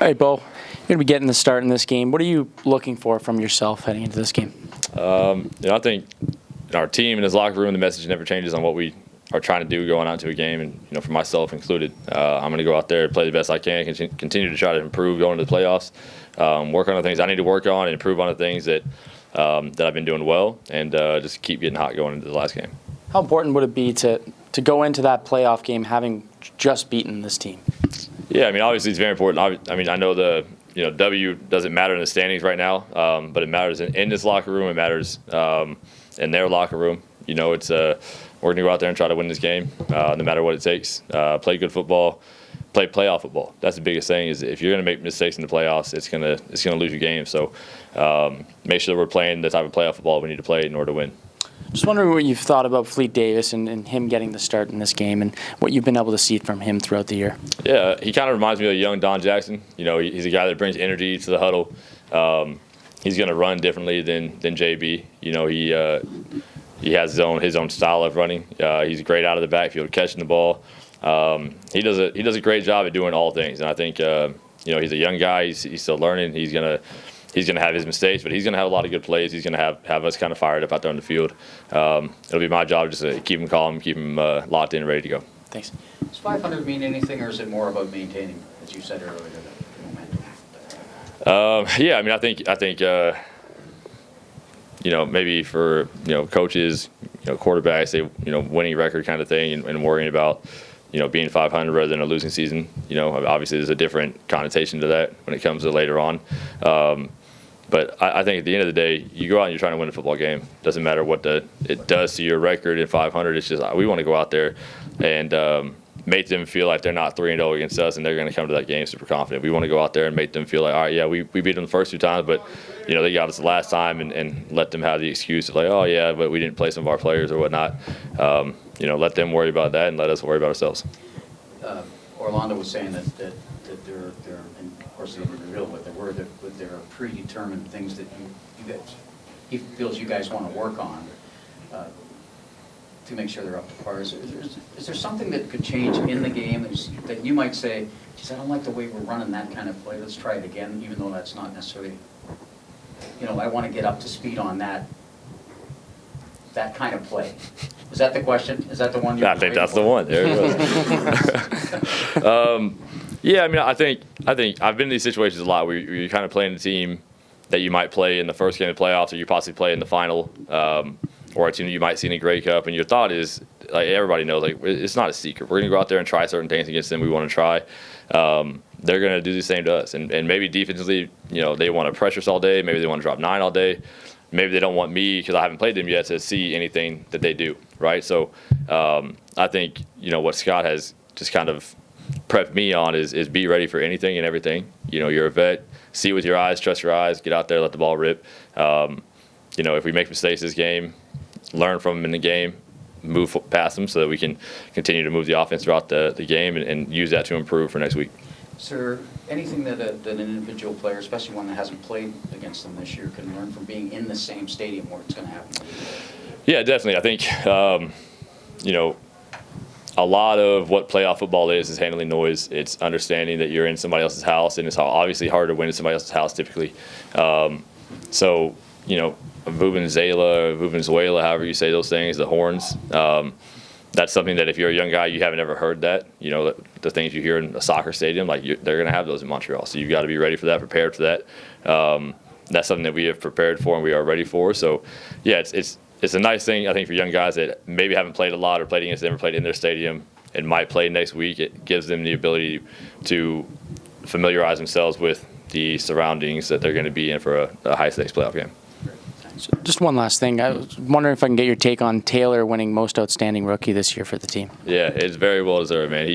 All right, Bo, you're going to be getting the start in this game. What are you looking for from yourself heading into this game? I think our team and his locker room, the message never changes on what we are trying to do going out to a game, and for myself included, I'm going to go out there, play the best I can, continue to try to improve going into the playoffs, work on the things I need to work on, and improve on the things that I've been doing well, and just keep getting hot going into the last game. How important would it be to go into that playoff game having just beaten this team? Yeah, obviously it's very important. I know the W doesn't matter in the standings right now, but it matters in this locker room. It matters in their locker room. It's we're going to go out there and try to win this game, no matter what it takes. Play good football, play playoff football. That's the biggest thing. Is if you're going to make mistakes in the playoffs, it's gonna lose your game. So make sure that we're playing the type of playoff football we need to play in order to win. Just wondering what you've thought about Fleet Davis and him getting the start in this game, and what you've been able to see from him throughout the year. Yeah, he kind of reminds me of a young Don Jackson. He's a guy that brings energy to the huddle. He's going to run differently than JB. He has his own style of running. He's great out of the backfield, catching the ball. He does a great job at doing all things, and I think he's a young guy. He's still learning. He's gonna have his mistakes, but he's gonna have a lot of good plays. He's gonna have us kind of fired up out there on the field. It'll be my job just to keep him calm, keep him locked in, ready to go. Thanks. Does 500 mean anything, or is it more about maintaining, as you said earlier, the momentum? Yeah, I think maybe for coaches, quarterbacks, they winning record kind of thing, and worrying about being 500 rather than a losing season. Obviously there's a different connotation to that when it comes to later on. But I think at the end of the day, you go out and you're trying to win a football game. Doesn't matter what it does to your record in 500. It's just we want to go out there and make them feel like they're not 3-0 against us, and they're going to come to that game super confident. We want to go out there and make them feel like, all right, yeah, we beat them the first 2 times, but they got us the last time, and let them have the excuse of like, oh yeah, but we didn't play some of our players or whatnot. Let them worry about that and let us worry about ourselves. Orlando was saying that they're and of course they didn't reveal what they were, but there are predetermined things that he feels you guys want to work on to make sure they're up to par. Is there something that could change in the game that you might say, geez, I don't like the way we're running that kind of play, let's try it again, even though that's not necessarily, I want to get up to speed on that kind of play? Is that the question? Is that the one? I think that's the one. There it was. Yeah, I think I've been in these situations a lot where you're kind of playing a team that you might play in the first game of the playoffs, or you possibly play in the final, or a team that you might see in a Grey Cup, and your thought is, like, everybody knows, like, it's not a secret. We're going to go out there and try certain things against them we want to try. They're going to do the same to us, and maybe defensively, they want to pressure us all day. Maybe they want to drop 9 all day. Maybe they don't want me, because I haven't played them yet, to see anything that they do, right? So I think, what Scott has just kind of prepped me on is be ready for anything and everything. You're a vet. See with your eyes, trust your eyes, get out there, let the ball rip. If we make mistakes this game, learn from them in the game, move past them so that we can continue to move the offense throughout the game and use that to improve for next week. Is there anything that an individual player, especially one that hasn't played against them this year, can learn from being in the same stadium where it's going to happen? Yeah, definitely. I think, a lot of what playoff football is handling noise. It's understanding that you're in somebody else's house, and it's obviously hard to win in somebody else's house typically. Vuvuzela, however you say those things, the horns. That's something that if you're a young guy, you haven't ever heard that. The things you hear in a soccer stadium, like they're going to have those in Montreal. So you've got to be ready for that, prepared for that. That's something that we have prepared for and we are ready for. So, yeah, it's a nice thing, I think, for young guys that maybe haven't played a lot or played against them or played in their stadium and might play next week. It gives them the ability to familiarize themselves with the surroundings that they're going to be in for a high-stakes playoff game. So just one last thing. I was wondering if I can get your take on Taylor winning Most Outstanding Rookie this year for the team. Yeah, it's very well deserved, man.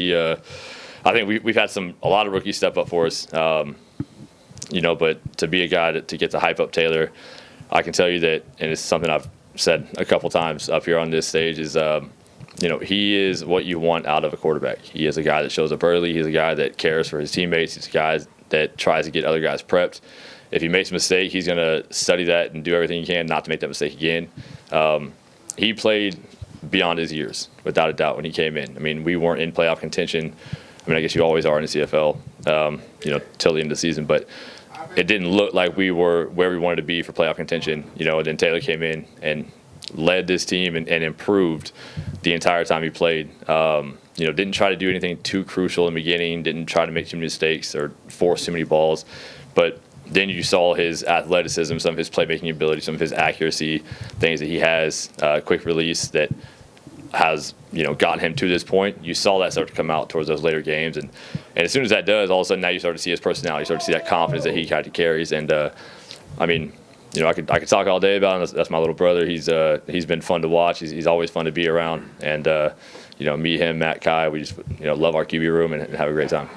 I think we've had a lot of rookies step up for us. But to be a guy to get to hype up Taylor, I can tell you that, and it's something I've said a couple times up here on this stage, is he is what you want out of a quarterback. He is a guy that shows up early. He's a guy that cares for his teammates. He's a guy that tries to get other guys prepped. If he makes a mistake, he's going to study that and do everything he can not to make that mistake again. He played beyond his years, without a doubt, when he came in. We weren't in playoff contention I mean, I guess you always are in the CFL, till the end of the season, but it didn't look like we were where we wanted to be for playoff contention, and then Taylor came in and led this team and improved the entire time he played. Didn't try to do anything too crucial in the beginning, didn't try to make too many mistakes or force too many balls, but then you saw his athleticism, some of his playmaking ability, some of his accuracy, things that he has, quick release that has gotten him to this point. You saw that start to come out towards those later games, and as soon as that does, all of a sudden now you start to see his personality, you start to see that confidence that he kind of carries. And I could talk all day about him. That's my little brother. He's been fun to watch. He's always fun to be around. And me, him, Matt, Kai, we just love our QB room and have a great time.